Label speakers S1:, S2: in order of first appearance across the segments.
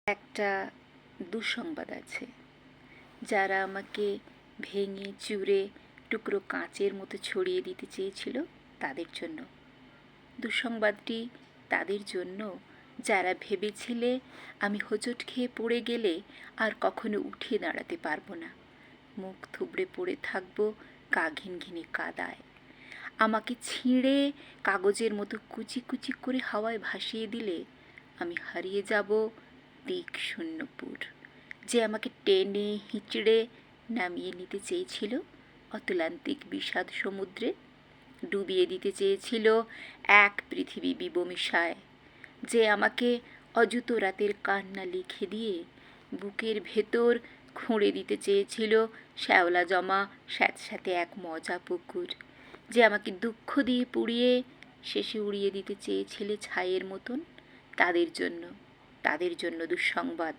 S1: একটা দুঃসংবাদ আছে। যারা আমাকে ভেঙে চুরে টুকরো কাঁচের মতো ছড়িয়ে দিতে চেয়েছিল তাদের জন্য। দুঃসংবাদটি তাদের জন্য যারা ভেবেছিলে আমি হোঁচট খেয়ে পড়ে গেলে আর কখনো উঠে দাঁড়াতে পারবো না, মুখ থুবড়ে পড়ে থাকবো গা ঘিনঘিনে কাদায়। আমাকে ছিঁড়ে কাগজের মতো কুচি কুচি করে হাওয়ায় ভাসিয়ে দিলে আমি হারিয়ে যাব দিক শূন্যপুর। যে আমাকে টেনে হিঁচড়ে নামিয়ে নিতে চেয়েছিল অতলান্তিক বিষাদ সমুদ্রে, ডুবিয়ে দিতে চেয়েছিল এক পৃথিবী বিবমিশায়। যে আমাকে অযুত রাতের কান্না লিখে দিয়ে বুকের ভেতর খুঁড়ে দিতে চেয়েছিল শ্যাওলা জমা স্যাঁতস্যাঁতে এক মজা পুকুর। যে আমাকে দুঃখ দিয়ে পুড়িয়ে শেষে উড়িয়ে দিতে চেয়েছিলে ছাইয়ের মতন, তাদের জন্য দুঃসংবাদ।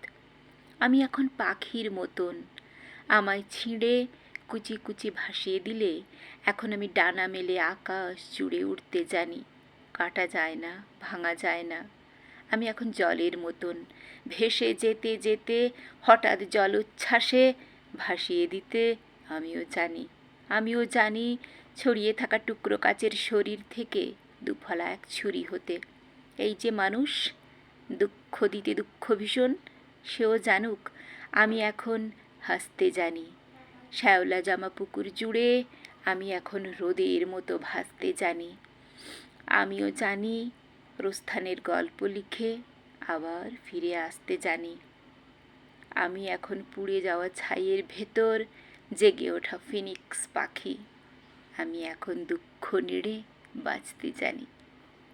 S1: আমি এখন পাখির মতন। আমায় ছিঁড়ে কুচি কুচি ভাসিয়ে দিলে এখন আমি ডানা মেলে আকাশ জুড়ে উড়তে জানি। কাটা যায় না, ভাঙা যায় না। আমি এখন জলের মতন, ভেসে যেতে যেতে হঠাৎ জলোচ্ছ্বাসে ভাসিয়ে দিতে আমিও জানি ছড়িয়ে থাকা টুকরো কাচের শরীর থেকে দুফলা এক ছুরি হতে। এই যে মানুষ দুঃখ দিতে দুঃখ ভীষণ, সেও জানুক আমি এখন হাসতে জানি। শ্যাওলা জামা পুকুর জুড়ে আমি এখন রোদের মতো ভাসতে জানি। আমিও জানি প্রস্থানের গল্প লিখে আবার ফিরে আসতে জানি। আমি এখন পুড়ে যাওয়া ছাইয়ের ভেতর জেগে ওঠা ফিনিক্স পাখি। আমি এখন দুঃখ নেড়ে বাঁচতে জানি।